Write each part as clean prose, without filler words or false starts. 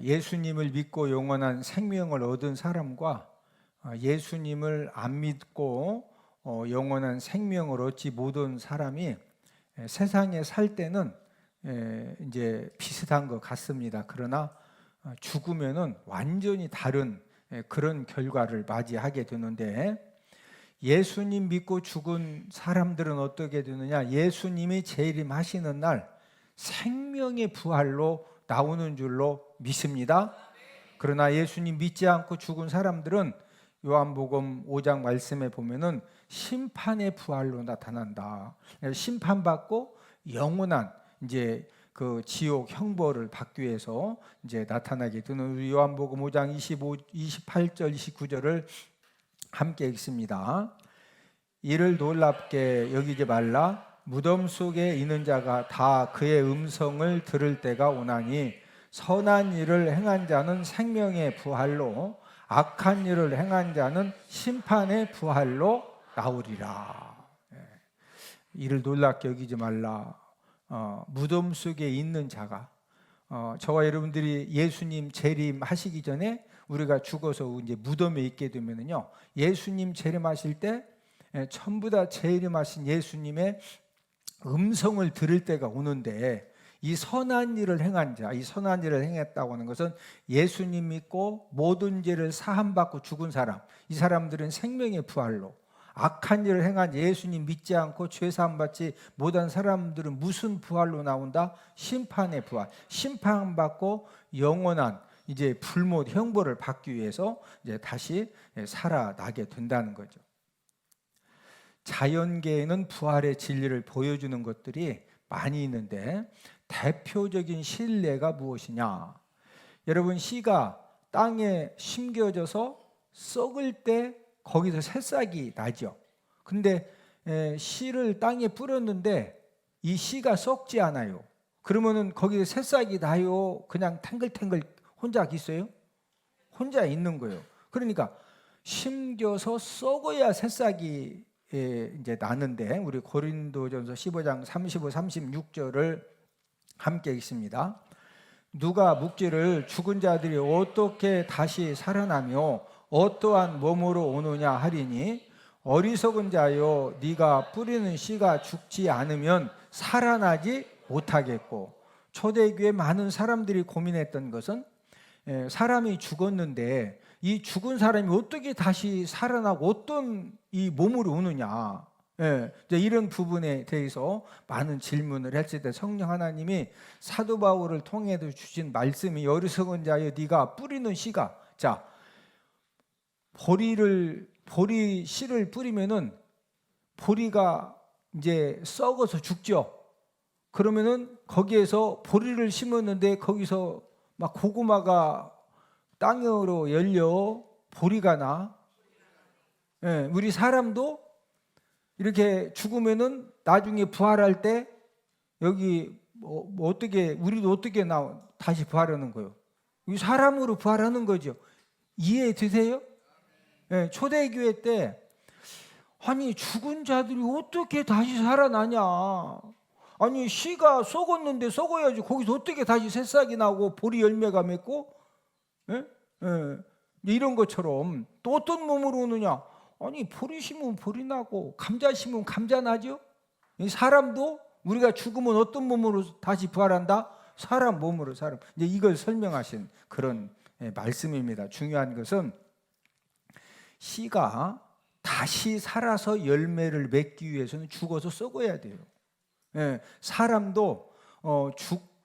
예수님을 믿고 영원한 생명을 얻은 사람과 예수님을 안 믿고 영원한 생명을 얻지 못한 사람이 세상에 살 때는 이제 비슷한 것 같습니다. 그러나 죽으면은 완전히 다른 그런 결과를 맞이하게 되는데, 예수님 믿고 죽은 사람들은 어떻게 되느냐? 예수님이 재림하시는 날 생명의 부활로 나오는 줄로 믿습니다. 그러나 예수님 믿지 않고 죽은 사람들은 요한복음 5장 말씀에 보면은 심판의 부활로 나타난다. 심판받고 영원한 이제 그 지옥 형벌을 받기 위해서 이제 나타나게 되는 요한복음 5장 28절 29절을 함께 읽습니다. 이를 놀랍게 여기지 말라. 무덤 속에 있는 자가 다 그의 음성을 들을 때가 오나니 선한 일을 행한 자는 생명의 부활로, 악한 일을 행한 자는 심판의 부활로 나오리라. 이를 놀랍게 여기지 말라. 무덤 속에 있는 자가, 저와 여러분들이 예수님 재림하시기 전에 우리가 죽어서 이제 무덤에 있게 되면은요, 예수님 재림하실 때 전부 다 재림하신 예수님의 음성을 들을 때가 오는데, 이 선한 일을 행한 자, 이 선한 일을 행했다고 하는 것은 예수님 믿고 모든 죄를 사함받고 죽은 사람, 이 사람들은 생명의 부활로, 악한 일을 행한 예수님 믿지 않고 죄 사함받지 못한 사람들은 무슨 부활로 나온다? 심판의 부활. 심판받고 영원한 이제 불못 형벌을 받기 위해서 이제 다시 살아나게 된다는 거죠. 자연계에는 부활의 진리를 보여주는 것들이 많이 있는데, 대표적인 신뢰가 무엇이냐? 여러분, 씨가 땅에 심겨져서 썩을 때 거기서 새싹이 나죠. 근데 씨를 땅에 뿌렸는데 이 씨가 썩지 않아요. 그러면은 거기에 새싹이 나요? 그냥 탱글탱글 혼자 있어요? 혼자 있는 거예요. 그러니까 심겨서 썩어야 새싹이 이제 나는데, 우리 고린도전서 15장 35, 36절을 함께 읽습니다. 누가 묵지를 죽은 자들이 어떻게 다시 살아나며 어떠한 몸으로 오느냐 하리니, 어리석은 자여, 네가 뿌리는 씨가 죽지 않으면 살아나지 못하겠고. 초대교회 많은 사람들이 고민했던 것은 사람이 죽었는데 이 죽은 사람이 어떻게 다시 살아나고 어떤 이 몸으로 오느냐, 이런 부분에 대해서 많은 질문을 했을 때 성령 하나님이 사도 바울을 통해서 주신 말씀이, 어리석은 자여 네가 뿌리는 씨가, 자, 보리 씨를 뿌리면은 보리가 이제 썩어서 죽죠. 그러면은 거기에서 보리를 심었는데 거기서 막 고구마가 땅으로 열려 보리가 나. 우리 사람도 이렇게 죽으면은 나중에 부활할 때 여기 어떻게, 우리도 어떻게 다시 부활하는 거예요? 이 사람으로 부활하는 거죠. 이해되세요? 초대교회 때 아니 죽은 자들이 어떻게 다시 살아나냐? 아니 씨가 썩었는데 썩어야지 거기서 어떻게 다시 새싹이 나고 보리 열매가 맺고, 이런 것처럼 또 어떤 몸으로 오느냐? 아니 보리 심으면 보리 나고 감자 심으면 감자 나죠? 이 사람도 우리가 죽으면 어떤 몸으로 다시 부활한다? 사람 몸으로 사람. 이제 이걸 설명하신 그런 말씀입니다. 중요한 것은 씨가 다시 살아서 열매를 맺기 위해서는 죽어서 썩어야 돼요. 사람도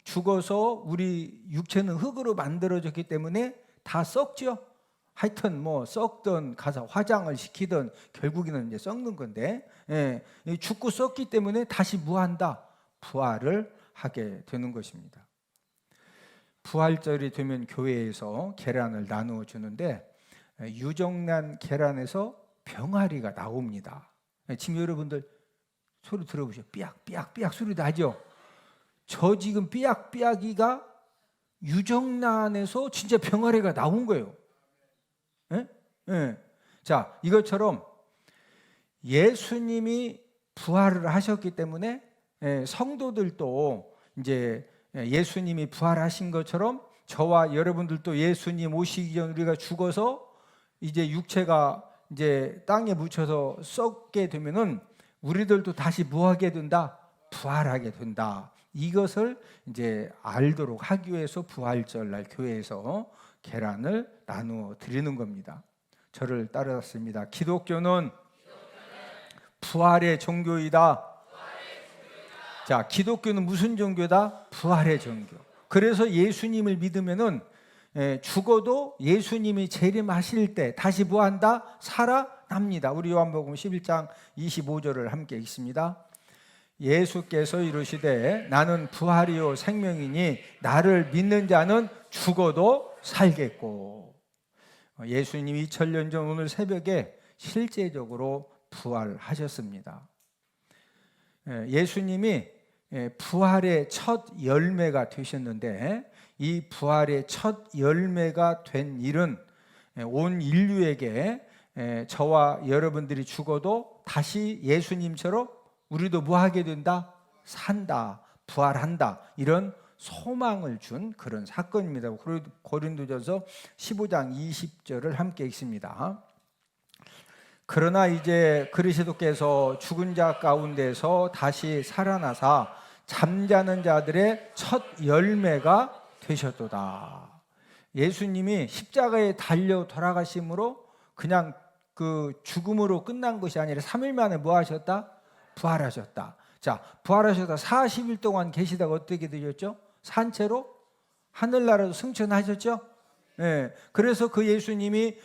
죽어서, 우리 육체는 흙으로 만들어졌기 때문에 다 썩죠. 하여튼 뭐 썩든 가서 화장을 시키든 결국에는 이제 썩는 건데, 죽고 썩기 때문에 다시 무한다, 부활을 하게 되는 것입니다. 부활절이 되면 교회에서 계란을 나누어 주는데, 유정란 계란에서 병아리가 나옵니다. 지금 여러분들 소리 들어보세요. 삐약삐약 소리 나죠? 저 지금 삐약삐약이가 유정란에서 진짜 병아리가 나온 거예요. 자, 이것처럼 예수님이 부활을 하셨기 때문에 성도들도 이제 예수님이 부활하신 것처럼 저와 여러분들도 예수님 오시기 전 우리가 죽어서 이제 육체가 이제 땅에 묻혀서 썩게 되면은 우리들도 다시 뭐하게 된다? 부활하게 된다. 이것을 이제 알도록 하기 위해서 부활절날 교회에서 계란을 나누어 드리는 겁니다. 저를 따르셨습니다. 기독교는 부활의 종교이다. 자, 기독교는 무슨 종교다? 부활의 종교. 그래서 예수님을 믿으면은 죽어도 예수님이 재림하실 때 다시 뭐한다? 살아납니다. 우리 요한복음 11장 25절을 함께 읽습니다. 예수께서 이르시되 나는 부활이요 생명이니 나를 믿는 자는 죽어도 살겠고. 예수님이 2000년 전 오늘 새벽에 실제적으로 부활하셨습니다. 예수님이 부활의 첫 열매가 되셨는데 이 부활의 첫 열매가 된 일은 온 인류에게 저와 여러분들이 죽어도 다시 예수님처럼 우리도 뭐하게 된다? 산다, 부활한다, 이런 소망을 준 그런 사건입니다. 고린도전서 15장 20절을 함께 읽습니다. 그러나 이제 그리스도께서 죽은 자 가운데서 다시 살아나사 잠자는 자들의 첫 열매가 되셨도다. 예수님이 십자가에 달려 돌아가심으로 그냥 그 죽음으로 끝난 것이 아니라 3일 만에 뭐 하셨다? 부활하셨다. 자, 부활하셨다. 40일 동안 계시다가 어떻게 되셨죠? 산채로 하늘나라로 승천하셨죠? 그래서 그 예수님이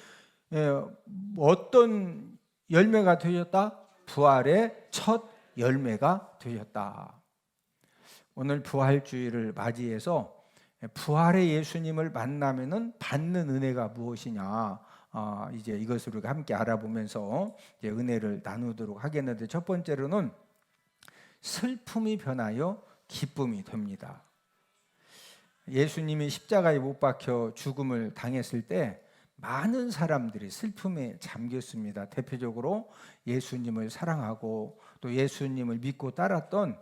어떤 열매가 되셨다? 부활의 첫 열매가 되셨다. 오늘 부활주의를 맞이해서 부활의 예수님을 만나면은 받는 은혜가 무엇이냐, 이제 이것을 우리가 함께 알아보면서 이제 은혜를 나누도록 하겠는데, 첫 번째로는 슬픔이 변하여 기쁨이 됩니다. 예수님이 십자가에 못 박혀 죽음을 당했을 때 많은 사람들이 슬픔에 잠겼습니다. 대표적으로 예수님을 사랑하고 또 예수님을 믿고 따랐던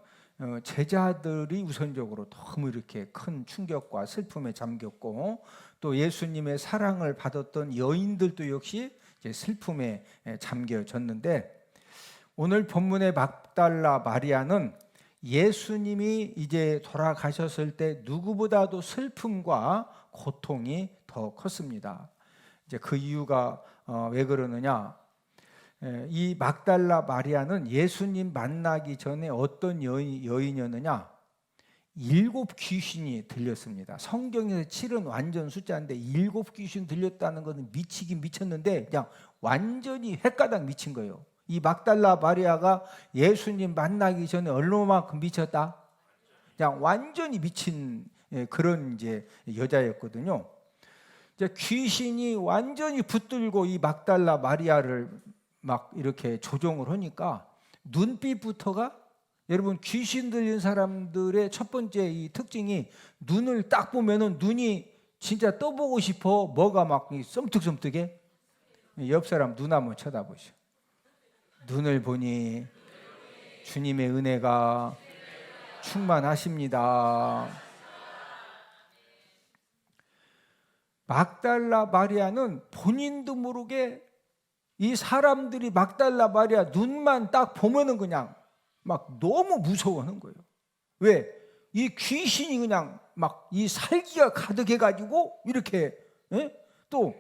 제자들이 우선적으로 너무 이렇게 큰 충격과 슬픔에 잠겼고, 또 예수님의 사랑을 받았던 여인들도 역시 이제 슬픔에 잠겨졌는데, 오늘 본문의 막달라 마리아는 예수님이 이제 돌아가셨을 때 누구보다도 슬픔과 고통이 더 컸습니다. 이제 그 이유가 왜 그러느냐? 이 막달라 마리아는 예수님 만나기 전에 어떤 여인이었느냐? 7 귀신이 들렸습니다. 성경에서 7은 완전 숫자인데 7 귀신 들렸다는 것은 미치긴 미쳤는데 그냥 완전히 헷가닥 미친 거예요. 이 막달라 마리아가 예수님 만나기 전에 얼마만큼 미쳤다? 그냥 완전히 미친 그런 이제 여자였거든요. 이제 귀신이 완전히 붙들고 이 막달라 마리아를 막 이렇게 조종을 하니까 눈빛부터가, 여러분 귀신 들린 사람들의 첫 번째 이 특징이 눈을 딱 보면은 눈이 진짜 떠보고 싶어. 뭐가 막 썸뜩썸뜩해. 옆 사람 눈 한번 쳐다보시오. 눈을 보니 주님의 은혜가 충만하십니다. 막달라 마리아는 본인도 모르게 이 사람들이 막달라 마리아 눈만 딱 보면은 그냥 막 너무 무서워하는 거예요. 왜? 이 귀신이 그냥 막 이 살기가 가득해가지고 이렇게 또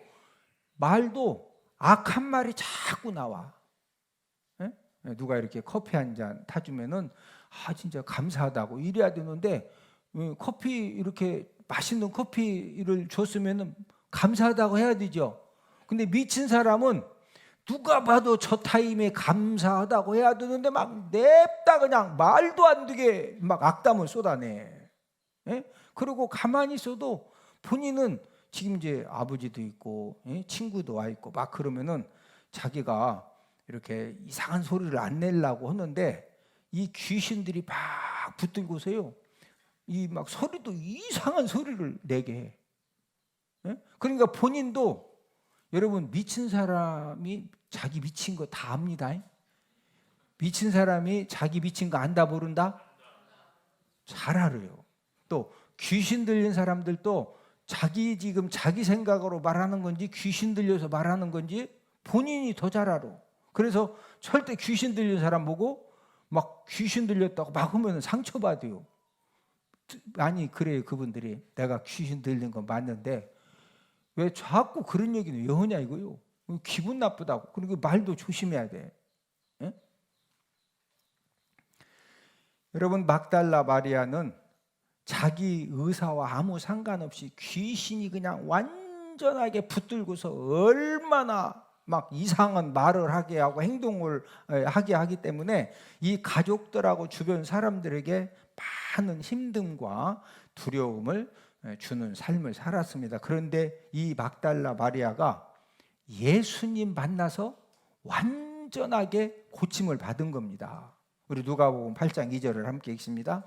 말도 악한 말이 자꾸 나와. 누가 이렇게 커피 한 잔 타주면은 진짜 감사하다고 이래야 되는데, 커피 이렇게 맛있는 커피를 줬으면은 감사하다고 해야 되죠. 근데 미친 사람은 누가 봐도 저 타임에 감사하다고 해야 되는데 막 냅다 그냥 말도 안 되게 막 악담을 쏟아내. 그리고 가만히 있어도 본인은 지금 이제 아버지도 있고 친구도 와 있고 막 그러면은 자기가 이렇게 이상한 소리를 안 내려고 하는데 이 귀신들이 막 붙들고서요, 이 막 소리도 이상한 소리를 내게 해. 그러니까 본인도, 여러분 미친 사람이 자기 미친 거 다 압니다. 미친 사람이 자기 미친 거 안다 모른다? 잘 알아요. 또 귀신 들린 사람들도 자기 생각으로 말하는 건지 귀신 들려서 말하는 건지 본인이 더 잘 알아. 그래서 절대 귀신 들린 사람 보고 막 귀신 들렸다고 막 하면 상처받아요. 아니 그래요. 그분들이 내가 귀신 들린 건 맞는데 왜 자꾸 그런 얘기는 왜 하냐 이거요. 기분 나쁘다고. 그리고 말도 조심해야 돼. 예? 여러분 막달라 마리아는 자기 의사와 아무 상관없이 귀신이 그냥 완전하게 붙들고서 얼마나 막 이상한 말을 하게 하고 행동을 하게 하기 때문에 이 가족들하고 주변 사람들에게 많은 힘듦과 두려움을 주는 삶을 살았습니다. 그런데 이 막달라 마리아가 예수님 만나서 완전하게 고침을 받은 겁니다. 우리 누가복음 8장 2절을 함께 읽습니다.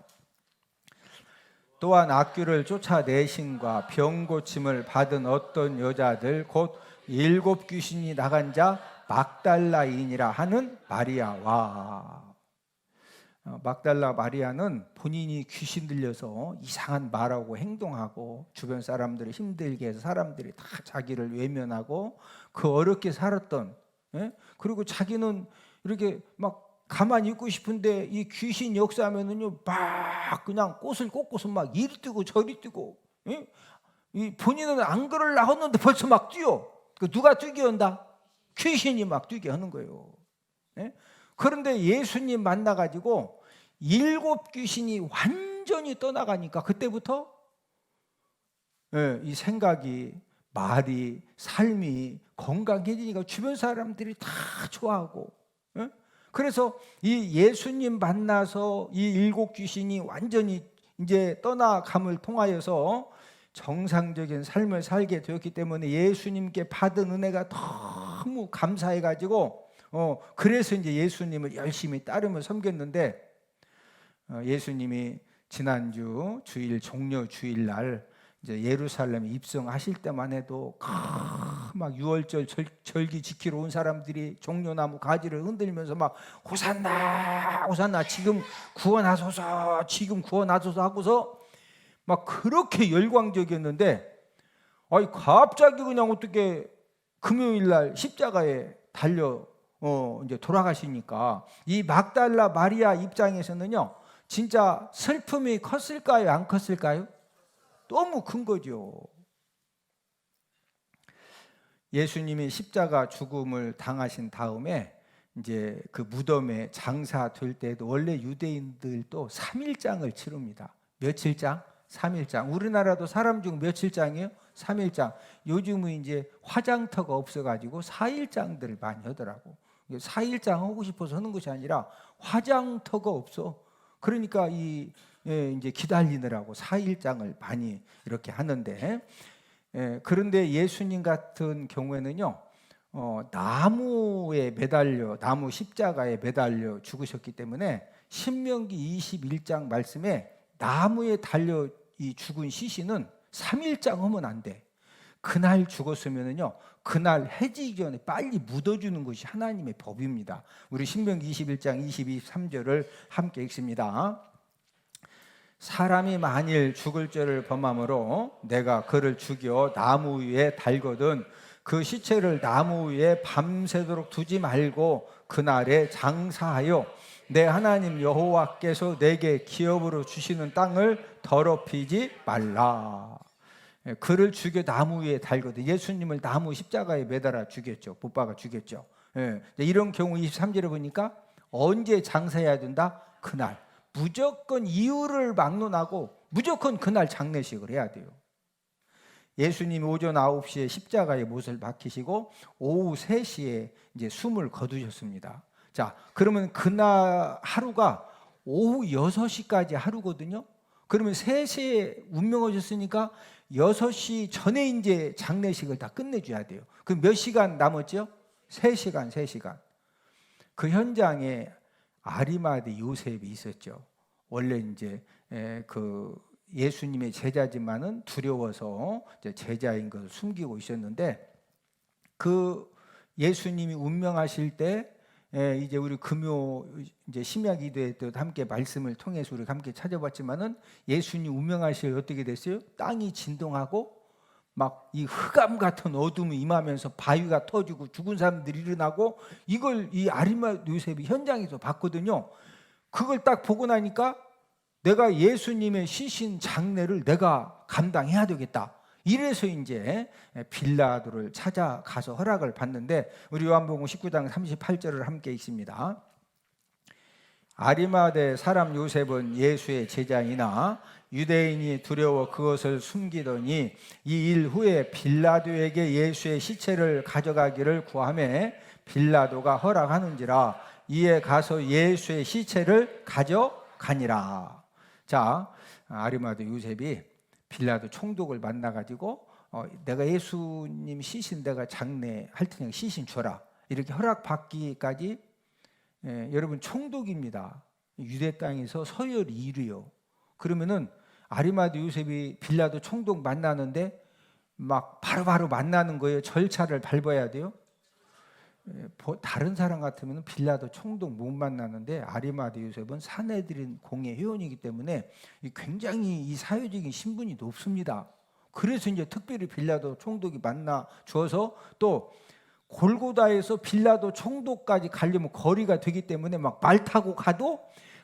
또한 악귀를 쫓아내심과 병 고침을 받은 어떤 여자들 곧 7 귀신이 나간 자 막달라인이라 하는 마리아와. 막달라 마리아는 본인이 귀신 들려서 이상한 말하고 행동하고 주변 사람들을 힘들게 해서 사람들이 다 자기를 외면하고 그 어렵게 살았던, 그리고 자기는 이렇게 막 가만히 있고 싶은데 이 귀신 역사하면은요 막 그냥 꽃을 꽂고서 막 이리 뛰고 저리 뛰고, 이 본인은 안 그럴라 하는데 벌써 막 뛰어. 그 누가 뛰게 한다? 귀신이 막 뛰게 하는 거예요. 그런데 예수님 만나가지고 7 귀신이 완전히 떠나가니까 그때부터 이 생각이, 말이, 삶이 건강해지니까 주변 사람들이 다 좋아하고, 그래서 이 예수님 만나서 이 7 귀신이 완전히 이제 떠나감을 통하여서 정상적인 삶을 살게 되었기 때문에 예수님께 받은 은혜가 너무 감사해가지고 그래서 이제 예수님을 열심히 따르며 섬겼는데, 예수님이 지난주 주일 종려 주일날 이제 예루살렘에 입성하실 때만 해도 막 유월절 절기 지키러 온 사람들이 종려나무 가지를 흔들면서 막 호산나 호산나 지금 구원하소서 지금 구원하소서 하고서 막 그렇게 열광적이었는데, 아니 갑자기 그냥 어떻게 금요일날 십자가에 달려 이제 돌아가시니까 이 막달라 마리아 입장에서는요 진짜 슬픔이 컸을까요? 안 컸을까요? 너무 큰 거죠. 예수님이 십자가 죽음을 당하신 다음에 이제 그 무덤에 장사될 때도 원래 유대인들도 3일장을 치릅니다. 며칠장? 3일장. 우리나라도 사람 중 며칠장이에요? 3일장. 요즘은 이제 화장터가 없어가지고 4일장들을 많이 하더라고. 4일장 하고 싶어서 하는 것이 아니라 화장터가 없어. 그러니까 이제 기다리느라고 4일장을 많이 이렇게 하는데, 그런데 예수님 같은 경우에는요 나무에 매달려, 나무 십자가에 매달려 죽으셨기 때문에 신명기 21장 말씀에 나무에 달려 이 죽은 시신은 3일장 하면 안 돼. 그날 죽었으면은요 그날 해지기 전에 빨리 묻어주는 것이 하나님의 법입니다. 우리 신명기 21장 22, 23절을 함께 읽습니다. 사람이 만일 죽을 죄를 범함으로 내가 그를 죽여 나무 위에 달거든 그 시체를 나무 위에 밤새도록 두지 말고 그날에 장사하여 내 하나님 여호와께서 내게 기업으로 주시는 땅을 더럽히지 말라. 그를 죽여 나무 위에 달거든. 예수님을 나무 십자가에 매달아 죽였죠. 못 박아 죽였죠. 이런 경우 23절에 보니까 언제 장사해야 된다? 그날. 무조건 이유를 막론하고 무조건 그날 장례식을 해야 돼요. 예수님이 오전 9시에 십자가에 못을 박히시고 오후 3시에 이제 숨을 거두셨습니다. 자, 그러면 그날 하루가 오후 6시까지 하루거든요. 그러면 3시에 운명하셨으니까 6시 전에 이제 장례식을 다 끝내줘야 돼요. 그럼 몇 시간 남았죠? 3시간. 그 현장에 아리마대 요셉이 있었죠. 원래 이제 그 예수님의 제자지만은 두려워서 제자인 것을 숨기고 있었는데, 그 예수님이 운명하실 때 이제 우리 금요 이제 심야 기도에 또 함께 말씀을 통해서 우리 함께 찾아봤지만은 예수님 운명하시어 어떻게 됐어요? 땅이 진동하고 막 이 흑암 같은 어둠이 임하면서 바위가 터지고 죽은 사람들이 일어나고 이걸 이 아리마 요셉이 현장에서 봤거든요. 그걸 딱 보고 나니까 내가 예수님의 시신 장례를 내가 감당해야 되겠다. 이래서 이제 빌라도를 찾아가서 허락을 받는데 우리 요한복음 19장 38절을 함께 읽습니다. 아리마대 사람 요셉은 예수의 제자이나 유대인이 두려워 그것을 숨기더니 이 일 후에 빌라도에게 예수의 시체를 가져가기를 구하매 빌라도가 허락하는지라 이에 가서 예수의 시체를 가져가니라. 자, 아리마대 요셉이 빌라도 총독을 만나가지고 내가 예수님 시신 내가 장례할 테니까 시신 줘라 이렇게 허락받기까지 여러분 총독입니다. 유대 땅에서 서열 1위요. 그러면은 아리마대 요셉이 빌라도 총독 만나는데 막 바로바로 만나는 거예요. 절차를 밟아야 돼요. 다른 사람 같으면 빌라도 총독 못 만나는데 아리마대 요셉은 사내들인 공회 회원이기 때문에 굉장히 이 사회적인 신분이 높습니다. 그래서 이제 특별히 빌라도 총독이 만나 줘서 또 골고다에서 빌라도 총독까지 가려면 거리가 되기 때문에 막 말 타고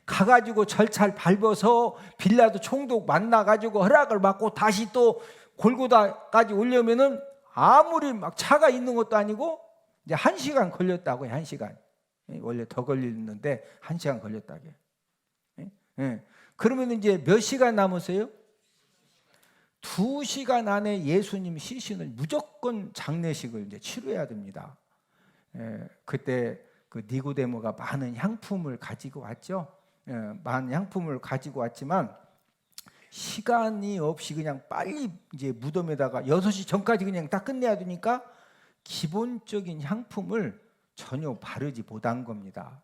가가지고 절차를 밟아서 빌라도 총독 만나가지고 허락을 받고 다시 또 골고다까지 오려면은 아무리 막 차가 있는 것도 아니고 이제 1시간 걸렸다고요. 1시간. 원래 더 걸리는데 1시간 걸렸다고. 그러면 이제 몇 시간 남았어요? 2시간 안에 예수님 시신을 무조건 장례식을 이제 치료해야 됩니다. 그때 그 니고데모가 많은 향품을 가지고 왔죠. 많은 향품을 가지고 왔지만 시간이 없이 그냥 빨리 이제 무덤에다가 6시 전까지 그냥 딱 끝내야 되니까 기본적인 향품을 전혀 바르지 못한 겁니다.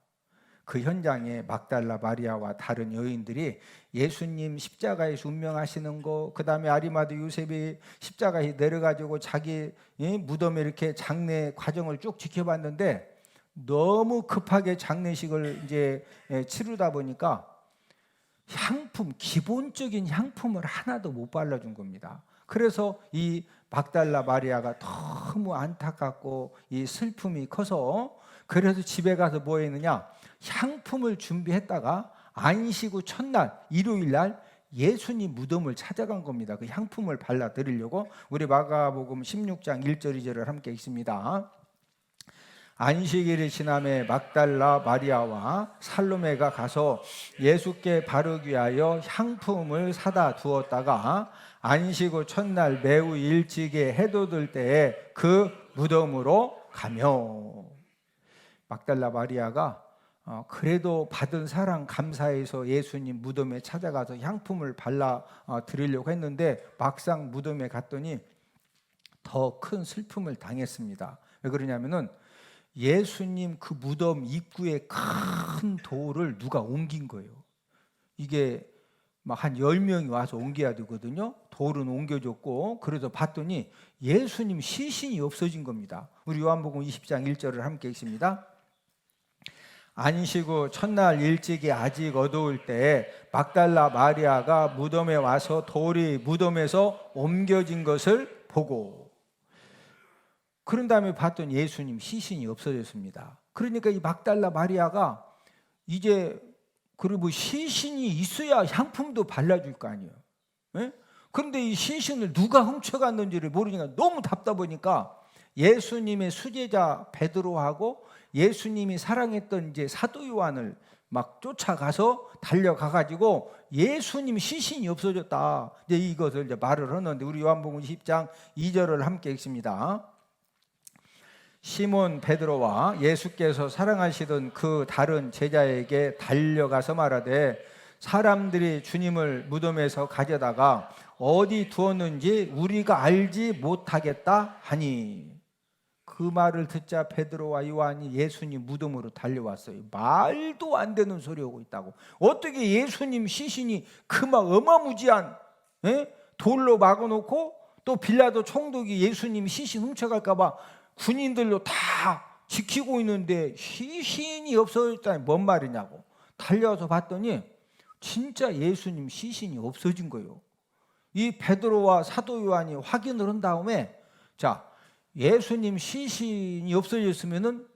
그 현장에 막달라 마리아와 다른 여인들이 예수님 십자가에서 운명하시는 거, 그 다음에 아리마대 요셉이 십자가에 내려가지고 자기 무덤에 이렇게 장례 과정을 쭉 지켜봤는데 너무 급하게 장례식을 이제 치르다 보니까 향품, 기본적인 향품을 하나도 못 발라준 겁니다. 그래서 이 막달라 마리아가 너무 안타깝고 이 슬픔이 커서 그래서 집에 가서 뭐 했느냐, 향품을 준비했다가 안식 후 첫날 일요일 날 예수님 무덤을 찾아간 겁니다. 그 향품을 발라 드리려고. 우리 마가복음 16장 1절 2절을 함께 읽습니다. 안식일이 지남에 막달라 마리아와 살로메가 가서 예수께 바르기 위하여 향품을 사다 두었다가 안식 후 첫날 매우 일찍에 해도 들 때에 그 무덤으로 가며. 막달라 마리아가 그래도 받은 사랑 감사해서 예수님 무덤에 찾아가서 향품을 발라 드리려고 했는데 막상 무덤에 갔더니 더 큰 슬픔을 당했습니다. 왜 그러냐면은 예수님 그 무덤 입구에 큰 돌을 누가 옮긴 거예요. 이게 막 한 10명이 와서 옮겨야 되거든요. 돌은 옮겨줬고, 그래서 봤더니 예수님 시신이 없어진 겁니다. 우리 요한복음 20장 1절을 함께 읽습니다. 안식 후 첫날 일찍이 아직 어두울 때 막달라 마리아가 무덤에 와서 돌이 무덤에서 옮겨진 것을 보고, 그런 다음에 봤더니 예수님 시신이 없어졌습니다. 그러니까 이 막달라 마리아가 이제 그리고 시신이 있어야 향품도 발라줄 거 아니에요. 네? 그런데 이 시신을 누가 훔쳐갔는지를 모르니까 너무 답답하니까 예수님의 수제자 베드로하고 예수님이 사랑했던 이제 사도 요한을 막 쫓아가서 달려가가지고 예수님 시신이 없어졌다. 이제 이것을 이제 말을 하는데 우리 요한복음 10장 2절을 함께 읽습니다. 시몬 베드로와 예수께서 사랑하시던 그 다른 제자에게 달려가서 말하되 사람들이 주님을 무덤에서 가져다가 어디 두었는지 우리가 알지 못하겠다 하니. 그 말을 듣자 베드로와 요한이 예수님 무덤으로 달려왔어요. 말도 안 되는 소리 하고 있다고. 어떻게 예수님 시신이 그 막 어마무지한 돌로 막아놓고 또 빌라도 총독이 예수님 시신 훔쳐갈까 봐 군인들로 다 지키고 있는데 시신이 없어졌다니 뭔 말이냐고 달려와서 봤더니 진짜 예수님 시신이 없어진 거예요. 이 베드로와 사도 요한이 확인을 한 다음에 자, 예수님 시신이 없어졌으면은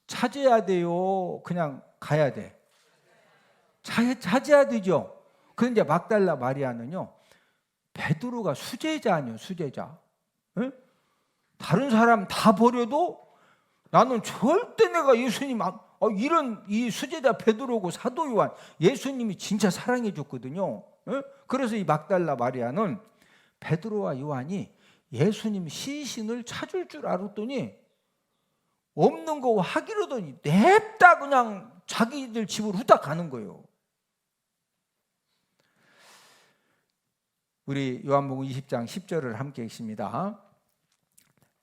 찾아야 돼요, 그냥 가야 돼? 찾아야 되죠. 그런데 막달라 마리아는요, 베드로가 수제자 아니에요, 수제자. 에? 다른 사람 다 버려도 나는 절대 내가 예수님 이런 이 수제자 베드로고 사도 요한 예수님이 진짜 사랑해 줬거든요. 그래서 이 막달라 마리아는 베드로와 요한이 예수님 시신을 찾을 줄 알았더니 없는 거 하기로더니 냅다 그냥 자기들 집으로 후딱 가는 거예요. 우리 요한복음 20장 10절을 함께 읽습니다.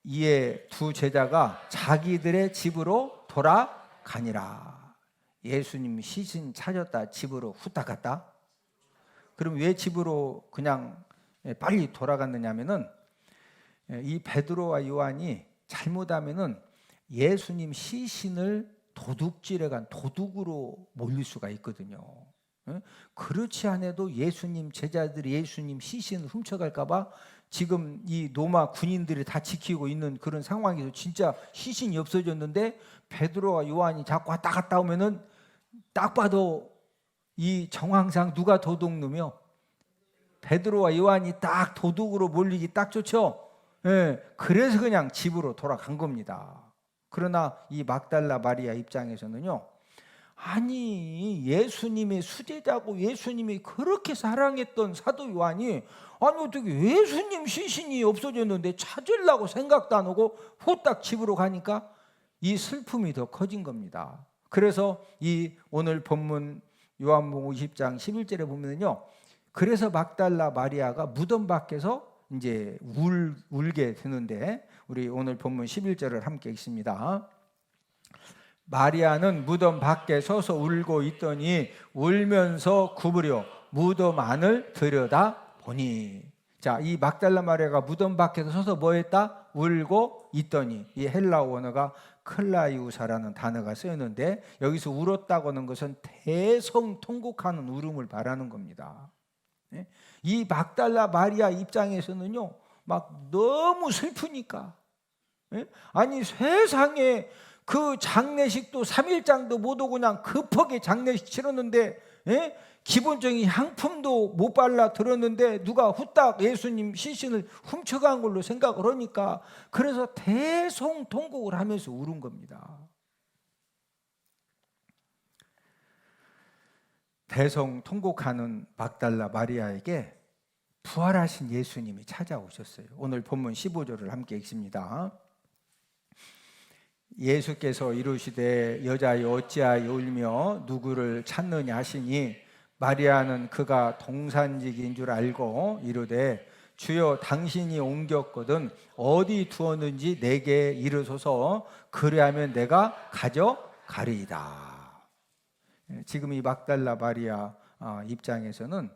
이에 두 제자가 자기들의 집으로 돌아가니라. 예수님 시신 찾았다 집으로 후딱 갔다? 그럼 왜 집으로 그냥 빨리 돌아갔느냐면은 이 베드로와 요한이 잘못하면은 예수님 시신을 도둑질해 간 도둑으로 몰릴 수가 있거든요. 그렇지 않아도 예수님 제자들이 예수님 시신을 훔쳐갈까 봐 지금 이 로마 군인들이 다 지키고 있는 그런 상황에서 진짜 시신이 없어졌는데 베드로와 요한이 자꾸 왔다 갔다 오면은 딱 봐도 이 정황상 누가 도둑놈이요? 베드로와 요한이 딱 도둑으로 몰리기 딱 좋죠. 그래서 그냥 집으로 돌아간 겁니다. 그러나 이 막달라 마리아 입장에서는요, 아니 예수님의 수제자고 예수님이 그렇게 사랑했던 사도 요한이 아니 어떻게 예수님 시신이 없어졌는데 찾으려고 생각도 안 하고 후딱 집으로 가니까 이 슬픔이 더 커진 겁니다. 그래서 이 오늘 본문 요한복음 20장 11절에 보면요, 그래서 막달라 마리아가 무덤 밖에서 이제 울게 되는데 우리 오늘 본문 11절을 함께 읽습니다. 마리아는 무덤 밖에 서서 울고 있더니 울면서 구부려 무덤 안을 들여다 보니. 자, 이 막달라 마리아가 무덤 밖에서 서서 뭐 했다? 울고 있더니. 이 헬라어 원어가 클라이우사라는 단어가 쓰였는데 여기서 울었다고 하는 것은 대성통곡하는 울음을 말하는 겁니다. 이 막달라 마리아 입장에서는요, 막 너무 슬프니까. 아니 세상에 그 장례식도 3일장도 못 오고 그냥 급하게 장례식 치렀는데 기본적인 향품도 못 발라 들었는데 누가 후딱 예수님 시신을 훔쳐간 걸로 생각을 하니까 그래서 대성통곡을 하면서 울은 겁니다. 대성통곡하는 막달라 마리아에게 부활하신 예수님이 찾아오셨어요. 오늘 본문 15절을 함께 읽습니다. 예수께서 이르시되 여자여 어찌하여 울며 누구를 찾느냐 하시니 마리아는 그가 동산직인 줄 알고 이르되 주여 당신이 옮겼거든 어디 두었는지 내게 이르소서 그리하면 내가 가져가리이다. 지금 이 막달라 마리아 입장에서는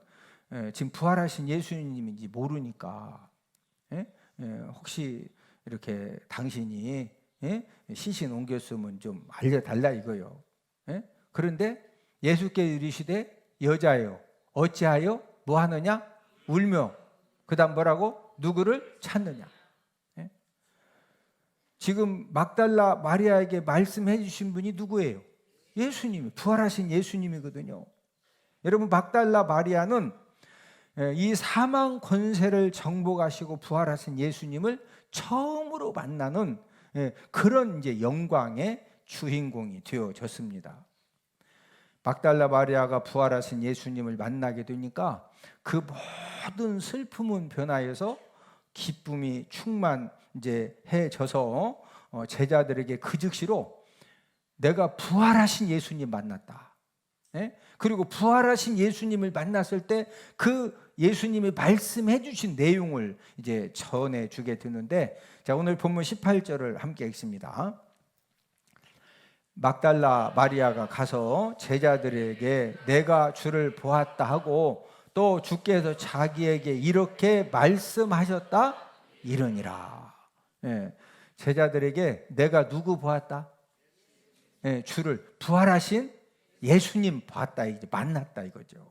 지금 부활하신 예수님인지 모르니까 혹시 이렇게 당신이 시신 옮겼으면 좀 알려달라 이거요. 그런데 예수께서 이르시되 여자여 어찌하여 뭐 하느냐? 울며. 그 다음 뭐라고? 누구를 찾느냐. 지금 막달라 마리아에게 말씀해 주신 분이 누구예요? 예수님이, 부활하신 예수님이거든요. 여러분, 막달라 마리아는 이 사망 권세를 정복하시고 부활하신 예수님을 처음으로 만나는 그런 이제 영광의 주인공이 되어졌습니다. 막달라 마리아가 부활하신 예수님을 만나게 되니까 그 모든 슬픔은 변하여서 기쁨이 충만해져서 제자들에게 그 즉시로 내가 부활하신 예수님 만났다. 그리고 부활하신 예수님을 만났을 때 그 예수님이 말씀해 주신 내용을 이제 전해 주게 되는데, 자, 오늘 본문 18절을 함께 읽습니다. 막달라 마리아가 가서 제자들에게 내가 주를 보았다 하고 또 주께서 자기에게 이렇게 말씀하셨다 이러니라. 제자들에게 내가 누구 보았다? 주를 부활하신 예수님 봤다, 이제 만났다 이거죠.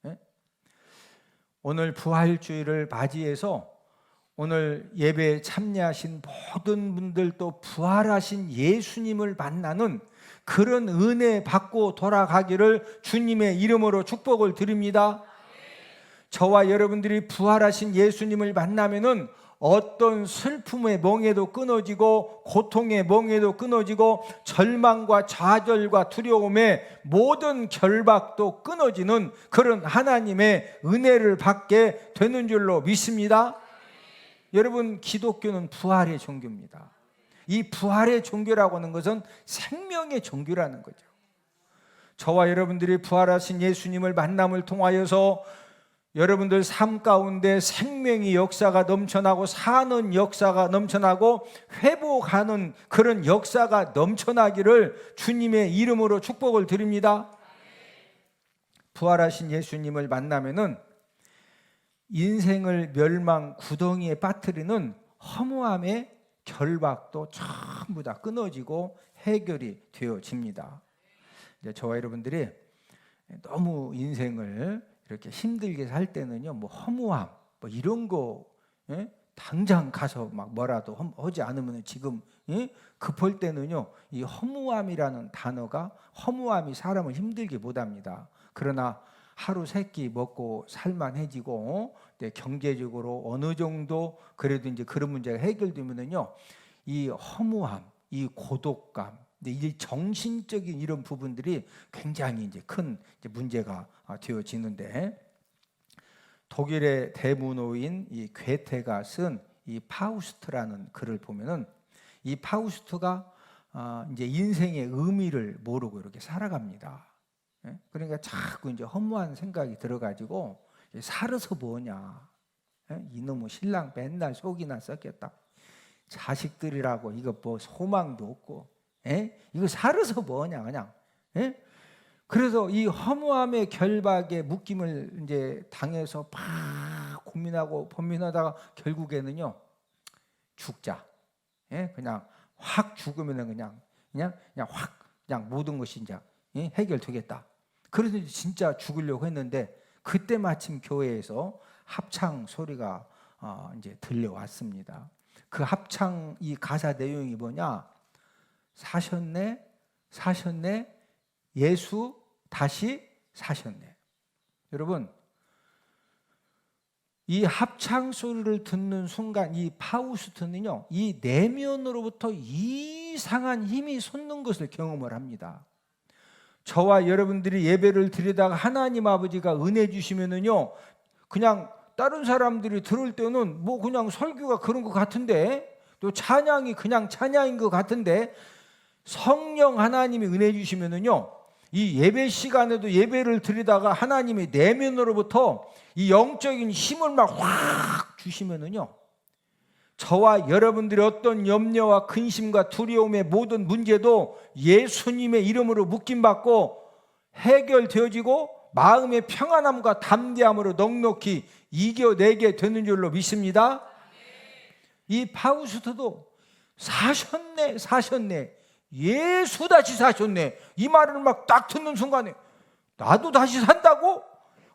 예? 오늘 부활주일을 맞이해서 오늘 예배에 참여하신 모든 분들도 부활하신 예수님을 만나는 그런 은혜 받고 돌아가기를 주님의 이름으로 축복을 드립니다. 저와 여러분들이 부활하신 예수님을 만나면은 어떤 슬픔의 멍에도 끊어지고 고통의 멍에도 끊어지고 절망과 좌절과 두려움의 모든 결박도 끊어지는 그런 하나님의 은혜를 받게 되는 줄로 믿습니다. 여러분, 기독교는 부활의 종교입니다. 이 부활의 종교라고 하는 것은 생명의 종교라는 거죠. 저와 여러분들이 부활하신 예수님을 만남을 통하여서 여러분들 삶 가운데 생명의 역사가 넘쳐나고 사는 역사가 넘쳐나고 회복하는 그런 역사가 넘쳐나기를 주님의 이름으로 축복을 드립니다. 부활하신 예수님을 만나면은 인생을 멸망 구덩이에 빠뜨리는 허무함의 결박도 전부 다 끊어지고 해결이 되어집니다. 이제 저와 여러분들이 너무 인생을 이렇게 힘들게 살 때는요, 뭐 허무함, 뭐 이런 거 당장 가서 막 뭐라도 하지 않으면 지금 급할 때는요, 이 허무함이라는 단어가 허무함이 사람을 힘들게 못합니다. 그러나 하루 세 끼 먹고 살만해지고 경제적으로 어느 정도 그래도 이제 그런 문제가 해결되면은요, 이 허무함, 이 고독감, 이 정신적인 이런 부분들이 굉장히 이제 큰 문제가 되어지는데, 독일의 대문호인 이 괴테가 쓴 이 파우스트라는 글을 보면은 이 파우스트가 이제 인생의 의미를 모르고 이렇게 살아갑니다. 그러니까 자꾸 이제 허무한 생각이 들어가지고 살아서 뭐냐, 이놈의 신랑 맨날 속이나 썩겠다, 자식들이라고 이거 뭐 소망도 없고, 이거 살아서 뭐냐 그냥. 그래서 이 허무함의 결박에 묶임을 이제 당해서 막 고민하고 번민하다가 결국에는요, 죽자. 그냥 확 죽으면은 그냥 확 그냥 모든 것이 이제 해결되겠다. 그래서 진짜 죽으려고 했는데 그때 마침 교회에서 합창 소리가 이제 들려왔습니다. 그 합창 이 가사 내용이 뭐냐? 사셨네, 예수 다시 사셨네. 여러분, 이 합창 소리를 듣는 순간 이 파우스트는요, 이 내면으로부터 이상한 힘이 솟는 것을 경험을 합니다. 저와 여러분들이 예배를 드리다가 하나님 아버지가 은혜 주시면은요, 그냥 다른 사람들이 들을 때는 뭐 그냥 설교가 그런 것 같은데, 또 찬양이 그냥 찬양인 것 같은데, 성령 하나님이 은혜 주시면은요, 이 예배 시간에도 예배를 드리다가 하나님이 내면으로부터 이 영적인 힘을 막 확 주시면은요, 저와 여러분들이 어떤 염려와 근심과 두려움의 모든 문제도 예수님의 이름으로 묶임받고 해결되어지고 마음의 평안함과 담대함으로 넉넉히 이겨내게 되는 줄로 믿습니다. 이 파우스트도 사셨네, 예수 다시 사셨네, 이 말을 막 딱 듣는 순간에 나도 다시 산다고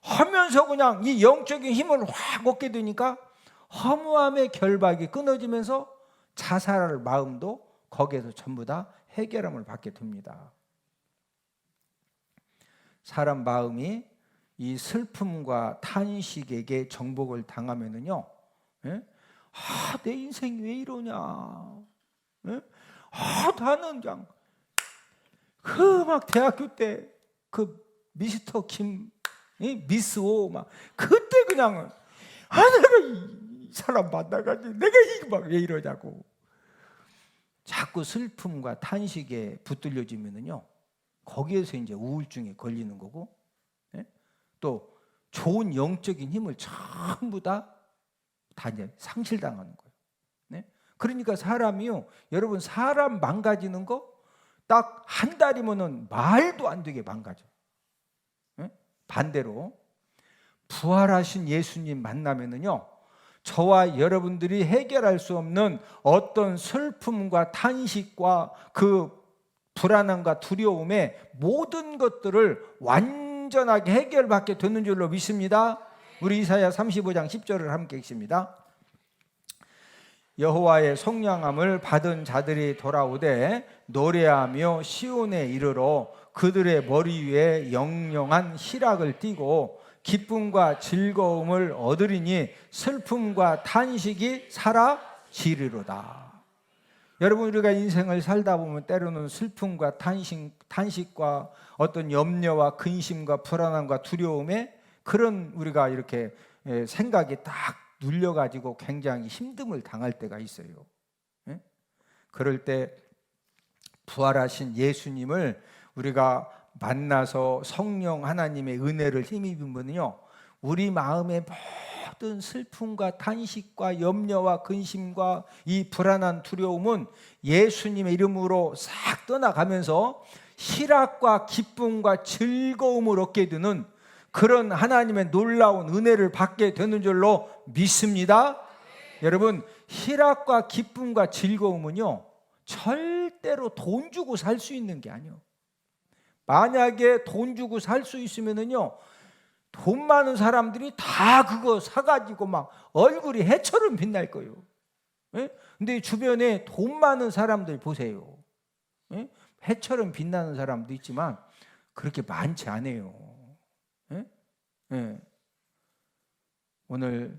하면서 그냥 이 영적인 힘을 확 얻게 되니까 허무함의 결박이 끊어지면서 자살할 마음도 거기에서 전부 다 해결함을 받게 됩니다. 사람 마음이 이 슬픔과 탄식에게 정복을 당하면은요, 내 인생이 왜 이러냐, 나는 그냥 그 막 대학교 때 그 미스터 김, 미스 오 막 그때 그냥 내가 이 사람 만나가지고 내가 이거 막 왜 이러냐고 자꾸 슬픔과 탄식에 붙들려지면은요, 거기에서 이제 우울증에 걸리는 거고, 또 좋은 영적인 힘을 전부 다 이제 상실당하는 거예요. 그러니까 사람이요, 여러분, 사람 망가지는 거 딱 한 달이면은 말도 안 되게 망가져. 반대로 부활하신 예수님 만나면은요, 저와 여러분들이 해결할 수 없는 어떤 슬픔과 탄식과 그 불안함과 두려움의 모든 것들을 완전하게 해결받게 되는 줄로 믿습니다. 우리 이사야 35장 10절을 함께 읽습니다. 여호와의 속량함을 받은 자들이 돌아오되 노래하며 시온에 이르러 그들의 머리 위에 영영한 희락을 띠고 기쁨과 즐거움을 얻으리니 슬픔과 탄식이 사라지리로다. 여러분, 우리가 인생을 살다 보면 때로는 슬픔과 탄식과 어떤 염려와 근심과 불안함과 두려움에 그런 우리가 이렇게 생각이 딱 눌려가지고 굉장히 힘듦을 당할 때가 있어요. 그럴 때 부활하신 예수님을 우리가 만나서 성령 하나님의 은혜를 힘입으면요, 우리 마음의 모든 슬픔과 탄식과 염려와 근심과 이 불안한 두려움은 예수님의 이름으로 싹 떠나가면서 희락과 기쁨과 즐거움을 얻게 되는 그런 하나님의 놀라운 은혜를 받게 되는 줄로 믿습니다. 여러분, 희락과 기쁨과 즐거움은요, 절대로 돈 주고 살 수 있는 게 아니에요. 만약에 돈 주고 살 수 있으면은요, 돈 많은 사람들이 다 그거 사가지고 막 얼굴이 해처럼 빛날 거예요. 근데 주변에 돈 많은 사람들 보세요. 해처럼 빛나는 사람도 있지만 그렇게 많지 않아요. 오늘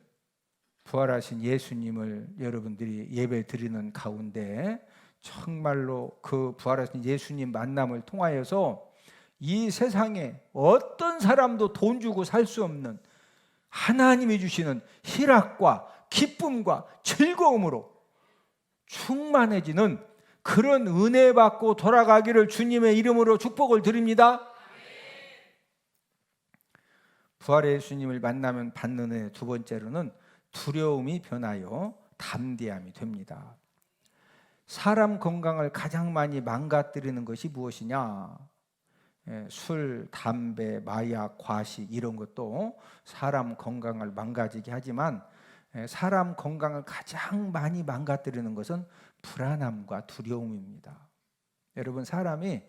부활하신 예수님을 여러분들이 예배 드리는 가운데 정말로 그 부활하신 예수님 만남을 통하여서 이 세상에 어떤 사람도 돈 주고 살 수 없는 하나님이 주시는 희락과 기쁨과 즐거움으로 충만해지는 그런 은혜 받고 돌아가기를 주님의 이름으로 축복을 드립니다. 부활의 예수님을 만나면 받는 은혜 두 번째로는 두려움이 변하여 담대함이 됩니다. 사람 건강을 가장 많이 망가뜨리는 것이 무엇이냐? 술, 담배, 마약, 과식 이런 것도 사람 건강을 망가지게 하지만 사람 건강을 가장 많이 망가뜨리는 것은 불안함과 두려움입니다. 여러분, 사람이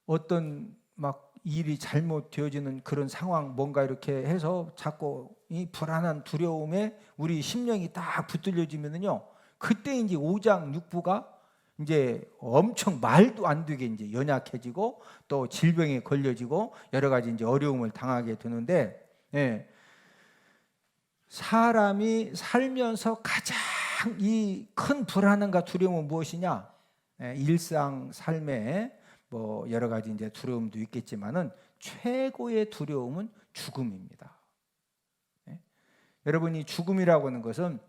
어떤 막 일이 잘못 되어지는 그런 상황, 뭔가 이렇게 해서 자꾸 이 불안한 두려움에 우리 심령이 딱 붙들려지면은요, 그때 이제 오장육부가 이제 엄청 말도 안 되게 이제 연약해지고 또 질병에 걸려지고 여러 가지 이제 어려움을 당하게 되는데, 사람이 살면서 가장 이 큰 불안함과 두려움은 무엇이냐? 일상 삶에 뭐 여러 가지 이제 두려움도 있겠지만은 최고의 두려움은 죽음입니다. 여러분이 죽음이라고 하는 것은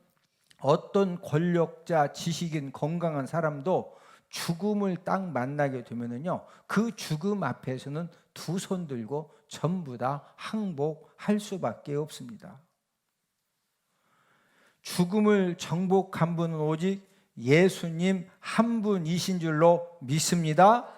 어떤 권력자, 지식인, 건강한 사람도 죽음을 딱 만나게 되면은요, 그 죽음 앞에서는 두 손 들고 전부 다 항복할 수밖에 없습니다. 죽음을 정복한 분은 오직 예수님 한 분이신 줄로 믿습니다.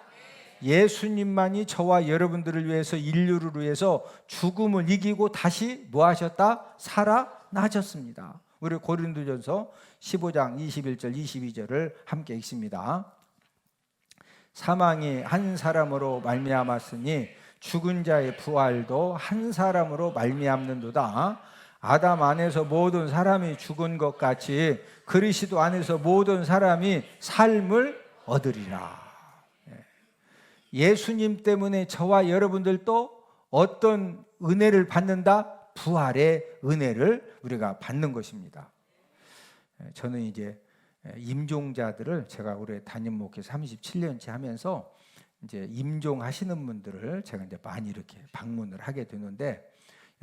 예수님만이 저와 여러분들을 위해서, 인류를 위해서 죽음을 이기고 다시 뭐 하셨다? 살아나셨습니다. 우리 고린도전서 15장 21절 22절을 함께 읽습니다. 사망이 한 사람으로 말미암았으니 죽은 자의 부활도 한 사람으로 말미암는도다. 아담 안에서 모든 사람이 죽은 것 같이 그리스도 안에서 모든 사람이 삶을 얻으리라. 예수님 때문에 저와 여러분들도 어떤 은혜를 받는다? 부활의 은혜를 우리가 받는 것입니다. 저는 이제 임종자들을 제가 올해 담임 목회 37년째 하면서 이제 임종하시는 분들을 제가 이제 많이 이렇게 방문을 하게 되는데,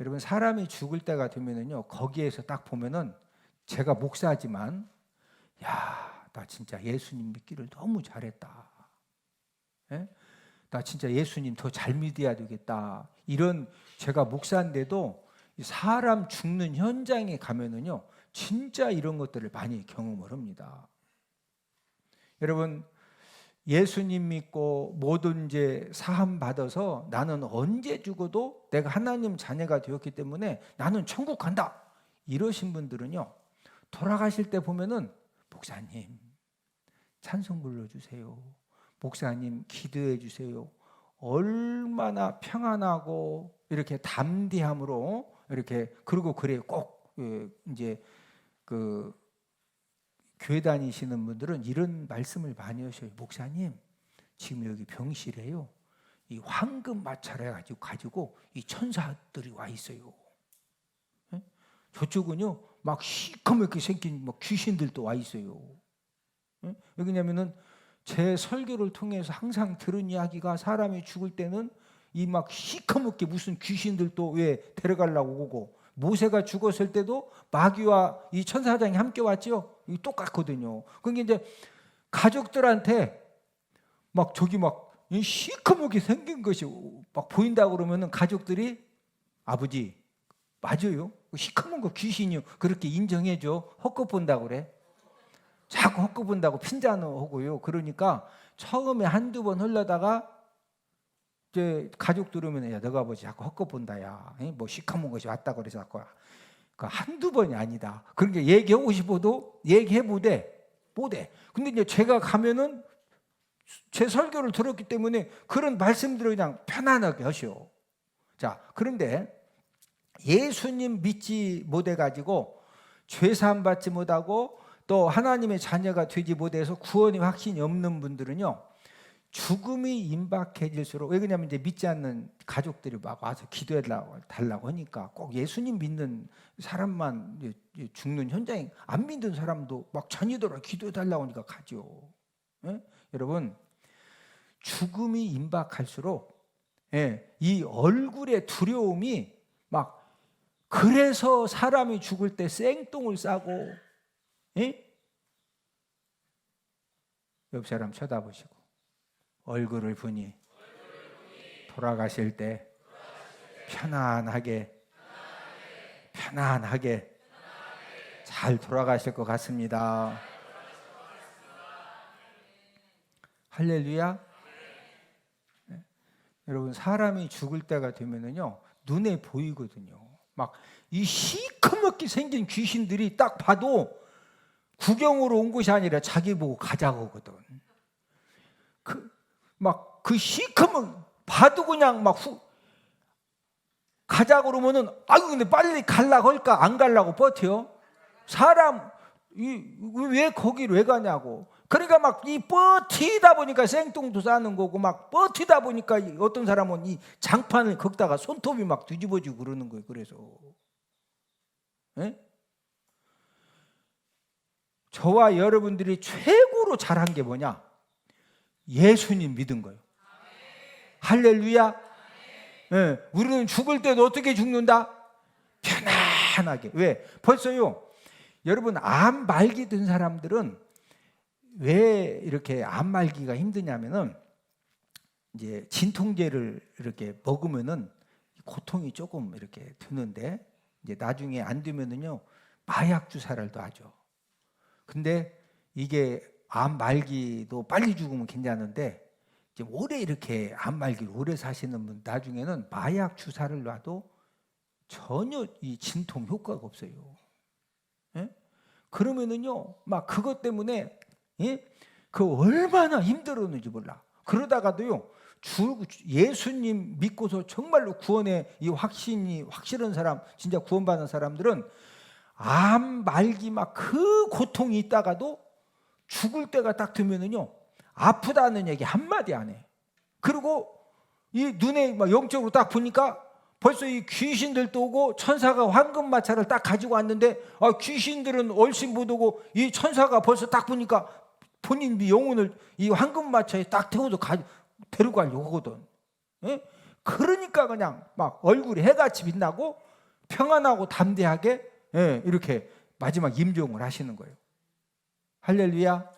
여러분, 사람이 죽을 때가 되면은요, 거기에서 딱 보면은 제가 목사지만, 야, 나 진짜 예수님 믿기를 너무 잘했다. 나 진짜 예수님 더 잘 믿어야 되겠다. 이런, 제가 목사인데도 사람 죽는 현장에 가면은요, 진짜 이런 것들을 많이 경험을 합니다. 여러분, 예수님 믿고 뭐든지 사함 받아서 나는 언제 죽어도 내가 하나님 자녀가 되었기 때문에 나는 천국 간다, 이러신 분들은요, 돌아가실 때 보면은 목사님 찬송 불러주세요, 목사님 기도해 주세요. 얼마나 평안하고 이렇게 담대함으로 이렇게 그러고 그래요. 꼭 이제 그 교회 다니시는 분들은 이런 말씀을 많이 하셔요. 목사님, 지금 여기 병실에요, 이 황금 마찰해 가지고 이 천사들이 와 있어요. 네? 저쪽은요, 막 시커멓게 생긴 막 귀신들도 와 있어요. 네? 왜냐면은 제 설교를 통해서 항상 들은 이야기가 사람이 죽을 때는 이 막 시커멓게 무슨 귀신들도 왜 데려가려고 오고, 모세가 죽었을 때도 마귀와 이 천사장이 함께 왔죠. 이 똑같거든요. 그게 이제 가족들한테 막 저기 막 시커멓게 생긴 것이 막 보인다 그러면은 가족들이 아버지 맞아요. 시커먼 거 귀신이요. 그렇게 인정해줘. 헛것 본다고 그래. 자꾸 헛것 본다고 핀잔하고요. 그러니까 처음에 한두 번 흘러다가 이제 가족 들으면 야 너가 아버지 자꾸 헛것 본다 야. 뭐 시커먼 것이 왔다 그래서 자꾸 한두 번이 아니다. 그러니까 얘기하고 싶어도 얘기해보되 못해. 근데 이제 제가 가면은 제 설교를 들었기 때문에 그런 말씀들을 그냥 편안하게 하시오. 자, 그런데 예수님 믿지 못해가지고 죄사함 받지 못하고 또 하나님의 자녀가 되지 못해서 구원의 확신이 없는 분들은요, 죽음이 임박해질수록, 왜 그러냐면 이제 믿지 않는 가족들이 막 와서 기도해 달라고 하니까 꼭 예수님 믿는 사람만 죽는 현장에 안 믿는 사람도 막 자녀들아 기도해 달라고 하니까 가죠. 예? 여러분, 죽음이 임박할수록 이 얼굴의 두려움이 막, 그래서 사람이 죽을 때 생똥을 싸고, 옆 사람 쳐다보시고 얼굴을 보니 돌아가실 때 편안하게 잘 돌아가실 것 같습니다. 할렐루야. 네. 여러분, 사람이 죽을 때가 되면은요, 눈에 보이거든요. 막 이 시커멓게 생긴 귀신들이 딱 봐도 구경으로 온 것이 아니라 자기 보고 가자고 하거든. 그 시커먼 봐도 그냥 막 가자고 그러면은 아유 근데 빨리 갈라고 할까 안 갈라고 버텨. 사람 왜 거기를 왜 가냐고. 그러니까 막 이 버티다 보니까 생똥도 싸는 거고, 막 버티다 보니까 어떤 사람은 이 장판을 걷다가 손톱이 막 뒤집어지고 그러는 거예요. 그래서 저와 여러분들이 최고로 잘한 게 뭐냐? 예수님 믿은 거예요. 할렐루야. 우리는 죽을 때도 어떻게 죽는다? 편안하게. 왜? 벌써요, 여러분, 암 말기 든 사람들은 왜 이렇게 암 말기가 힘드냐면은 이제 진통제를 이렇게 먹으면은 고통이 조금 이렇게 드는데, 이제 나중에 안 되면은요 마약 주사를 놔줘. 근데 이게 암 말기도 빨리 죽으면 괜찮은데 이제 오래 이렇게 암 말기를 오래 사시는 분 나중에는 마약 주사를 놔도 전혀 이 진통 효과가 없어요. 그러면은요 막 그것 때문에 그 얼마나 힘들었는지 몰라. 그러다가도요 예수님 믿고서 정말로 구원의 이 확실한 사람, 진짜 구원받은 사람들은 암 말기 막 그 고통이 있다가도 죽을 때가 딱 되면은요 아프다는 얘기 한마디 안 해. 그리고 이 눈에 막 영적으로 딱 보니까 벌써 이 귀신들도 오고 천사가 황금 마차를 딱 가지고 왔는데, 귀신들은 얼씬 못 오고 이 천사가 벌써 딱 보니까 본인 영혼을 이 황금 마차에 딱 태워서 데려가려고 하거든. 그러니까 그냥 막 얼굴이 해같이 빛나고 평안하고 담대하게 이렇게 마지막 임종을 하시는 거예요. 할렐루야.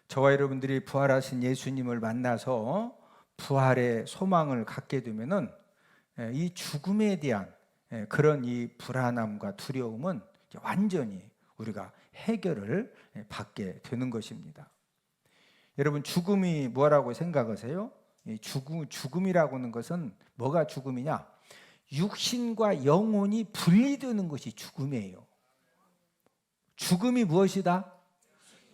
저와 여러분들이 부활하신 예수님을 만나서 부활의 소망을 갖게 되면은 이 죽음에 대한 그런 이 불안함과 두려움은 완전히 우리가 해결을 받게 되는 것입니다. 여러분, 죽음이 뭐라고 생각하세요? 죽음이라고 하는 것은 뭐가 죽음이냐? 육신과 영혼이 분리되는 것이 죽음이에요. 죽음이 무엇이다?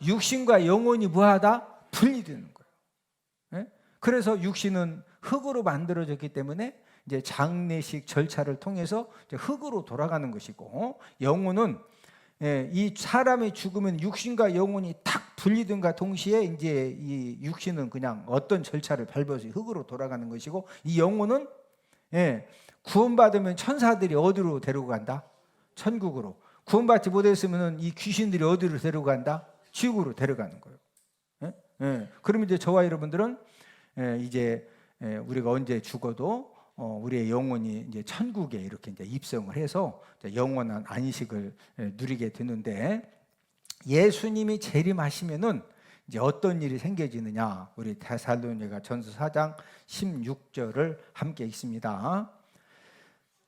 육신과 영혼이 뭐하다? 분리되는 거예요. 예? 그래서 육신은 흙으로 만들어졌기 때문에 이제 장례식 절차를 통해서 이제 흙으로 돌아가는 것이고, 영혼은 이 사람이 죽으면 육신과 영혼이 탁 분리된과 동시에 이제 이 육신은 그냥 어떤 절차를 밟아서 흙으로 돌아가는 것이고, 이 영혼은 구원받으면 천사들이 어디로 데리고 간다? 천국으로. 구원받지 못했으면 이 귀신들이 어디로 데리고 간다? 지옥으로 데려가는 거예요. 그러면 이제 저와 여러분들은 이제 우리가 언제 죽어도 우리의 영혼이 이제 천국에 이렇게 이제 입성을 해서 영원한 안식을 누리게 되는데, 예수님이 재림하시면은 이제 어떤 일이 생겨지느냐? 우리 데살로니가 전서 4장 16절을 함께 읽습니다.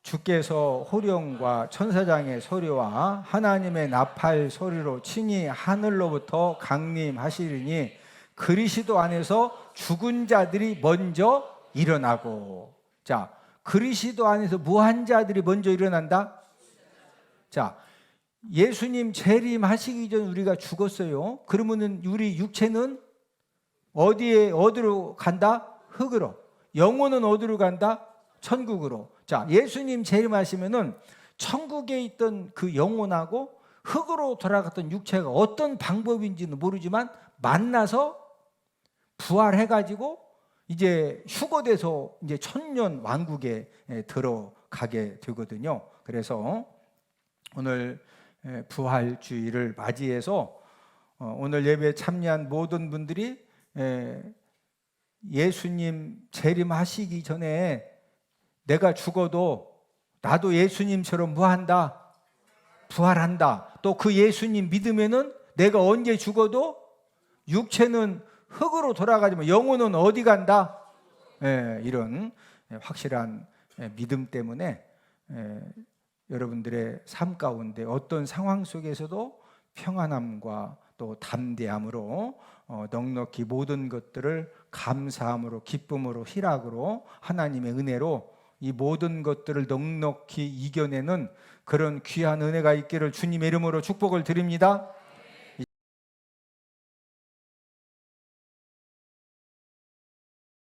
주께서 호령과 천사장의 소리와 하나님의 나팔 소리로 친히 하늘로부터 강림하시리니 그리스도 안에서 죽은 자들이 먼저 일어나고. 자, 그리스도 안에서 무한 자들이 먼저 일어난다. 자, 예수님 재림하시기 전 우리가 죽었어요. 그러면은 우리 육체는 어디로 간다? 흙으로. 영혼은 어디로 간다? 천국으로. 자, 예수님 재림하시면은 천국에 있던 그 영혼하고 흙으로 돌아갔던 육체가 어떤 방법인지는 모르지만 만나서 부활해가지고 이제 휴거돼서 이제 천년 왕국에 들어가게 되거든요. 그래서 오늘 부활주의를 맞이해서 오늘 예배에 참여한 모든 분들이 예수님 재림하시기 전에 내가 죽어도 나도 예수님처럼 뭐한다? 부활한다. 또 그 예수님 믿으면은 내가 언제 죽어도 육체는 흙으로 돌아가지만 영혼은 어디 간다? 이런 확실한 믿음 때문에 여러분들의 삶 가운데 어떤 상황 속에서도 평안함과 또 담대함으로 넉넉히 모든 것들을 감사함으로, 기쁨으로, 희락으로, 하나님의 은혜로 이 모든 것들을 넉넉히 이겨내는 그런 귀한 은혜가 있기를 주님의 이름으로 축복을 드립니다.